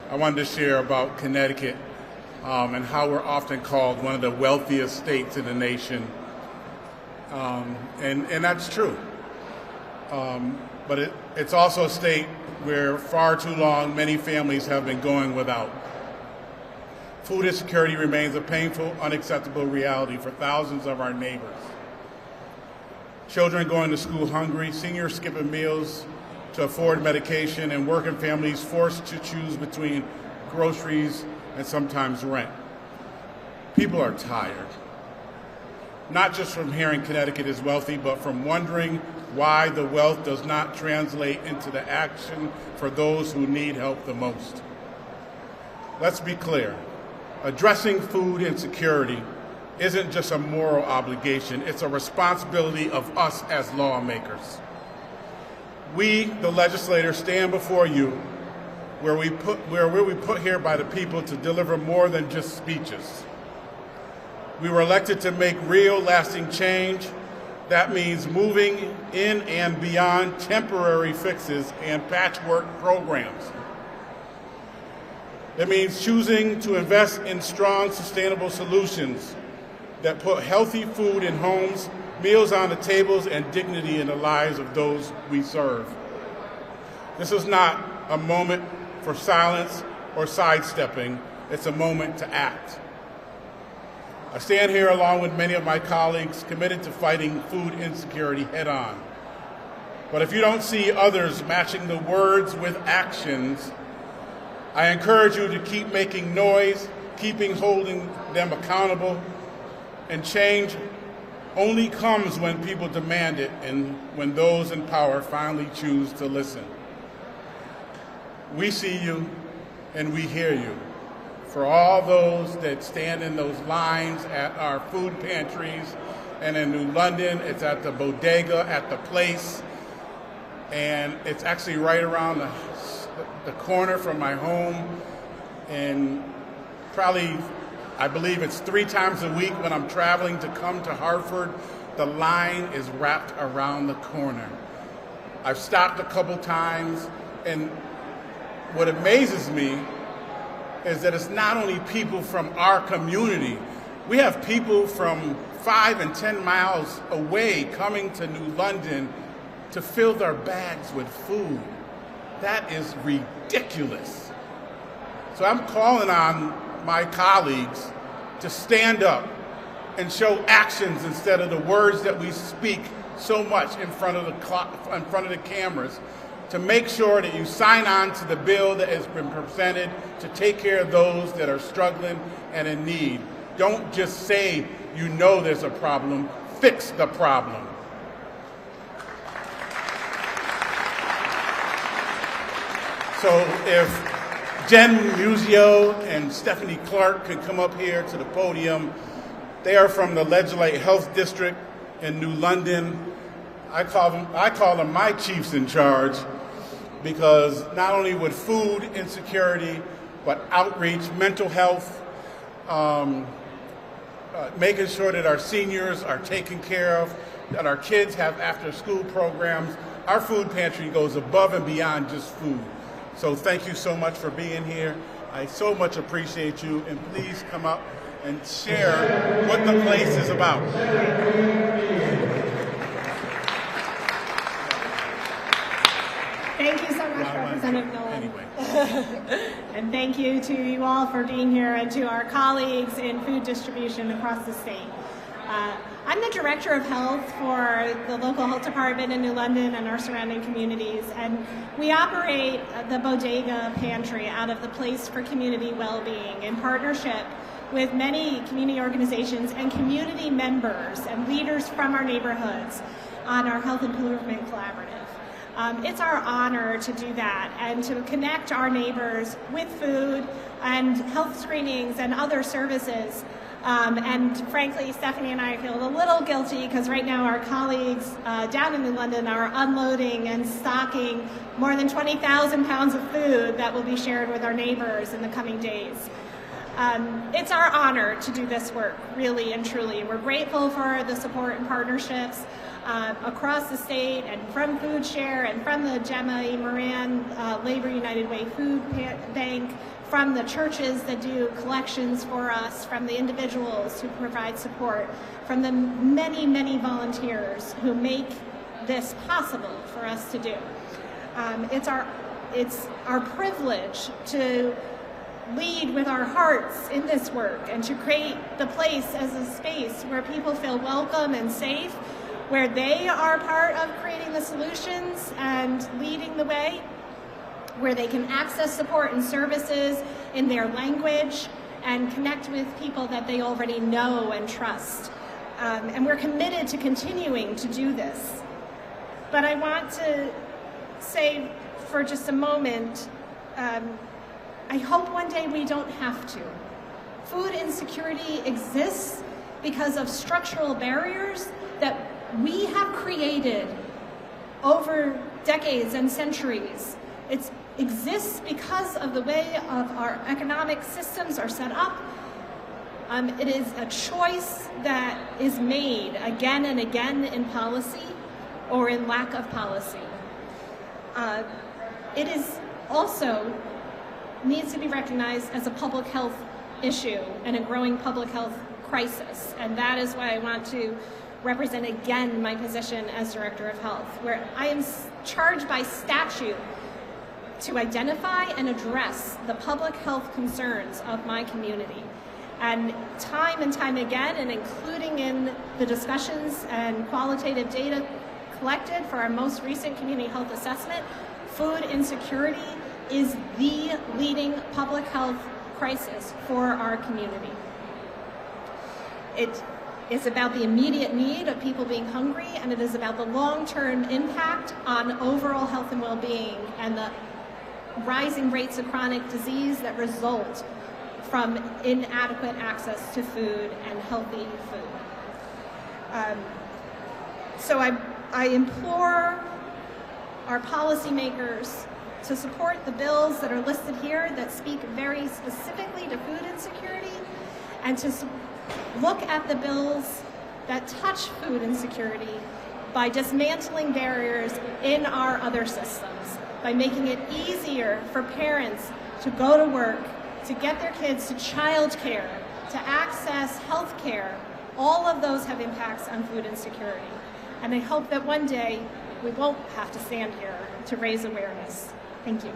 I wanted to share about Connecticut and how we're often called one of the wealthiest states in the nation. And that's true. But it's also a state where far too long many families have been going without. Food insecurity remains a painful, unacceptable reality for thousands of our neighbors. Children going to school hungry, seniors skipping meals to afford medication, and working families forced to choose between groceries and sometimes rent. People are tired, not just from hearing Connecticut is wealthy, but from wondering why the wealth does not translate into the action for those who need help the most. Let's be clear. Addressing food insecurity isn't just a moral obligation, it's a responsibility of us as lawmakers. We, the legislators, stand before you where we put here by the people to deliver more than just speeches. We were elected to make real, lasting change. That means moving in and beyond temporary fixes and patchwork programs. It means choosing to invest in strong, sustainable solutions that put healthy food in homes, meals on the tables, and dignity in the lives of those we serve. This is not a moment for silence or sidestepping. It's a moment to act. I stand here along with many of my colleagues committed to fighting food insecurity head on. But if you don't see others matching the words with actions, I encourage you to keep making noise, keeping holding them accountable, and change only comes when people demand it and when those in power finally choose to listen. We see you and we hear you. For all those that stand in those lines at our food pantries, and in New London, it's at the bodega, at the place, and it's actually right around the corner from my home, and probably, I believe it's 3 times a week when I'm traveling to come to Hartford, the line is wrapped around the corner. I've stopped a couple times, and what amazes me is that it's not only people from our community. We have people from 5 and 10 miles away coming to New London to fill their bags with food. That is ridiculous. So I'm calling on my colleagues to stand up and show actions instead of the words that we speak so much in front of the cameras, to make sure that you sign on to the bill that has been presented to take care of those that are struggling and in need. Don't just say you know there's a problem, fix the problem. So if Jen Muzio and Stephanie Clark could come up here to the podium. They are from the Legislate Health District in New London. I call them my chiefs in charge, because not only with food insecurity, but outreach, mental health, making sure that our seniors are taken care of, that our kids have after-school programs. Our food pantry goes above and beyond just food. So thank you so much for being here. I so much appreciate you, and please come up and share what the place is about. Thank you so much, Representative Nolan. Anyway. And thank you to you all for being here, and to our colleagues in food distribution across the state. I'm the Director of Health for the local health department in New London and our surrounding communities, and we operate the Bodega Pantry out of the Place for Community Wellbeing in partnership with many community organizations and community members and leaders from our neighborhoods on our Health Improvement Collaborative. It's our honor to do that and to connect our neighbors with food and health screenings and other services. And frankly, Stephanie and I feel a little guilty because right now our colleagues down in New London are unloading and stocking more than 20,000 pounds of food that will be shared with our neighbors in the coming days. It's our honor to do this work, really and truly. We're grateful for the support and partnerships across the state, and from Food Share and from the Gemma E. Moran Labor United Way Food Bank, from the churches that do collections for us, from the individuals who provide support, from the many, many volunteers who make this possible for us to do. It's our privilege to lead with our hearts in this work and to create the place as a space where people feel welcome and safe, where they are part of creating the solutions and leading the way, where they can access support and services in their language and connect with people that they already know and trust. And we're committed to continuing to do this. But I want to say for just a moment, I hope one day we don't have to. Food insecurity exists because of structural barriers that we have created over decades and centuries. It exists because of the way of our economic systems are set up. It is a choice that is made again and again in policy or in lack of policy. It is also needs to be recognized as a public health issue and a growing public health crisis. And that is why I want to represent again my position as Director of Health, where I am charged by statute to identify and address the public health concerns of my community. And time again, and including in the discussions and qualitative data collected for our most recent community health assessment, food insecurity is the leading public health crisis for our community. It is about the immediate need of people being hungry, and it is about the long-term impact on overall health and well-being and the rising rates of chronic disease that result from inadequate access to food and healthy food. So I implore our policymakers to support the bills that are listed here that speak very specifically to food insecurity, and to look at the bills that touch food insecurity by dismantling barriers in our other systems, by making it easier for parents to go to work, to get their kids to child care, to access health care. All of those have impacts on food insecurity. And I hope that one day we won't have to stand here to raise awareness. Thank you.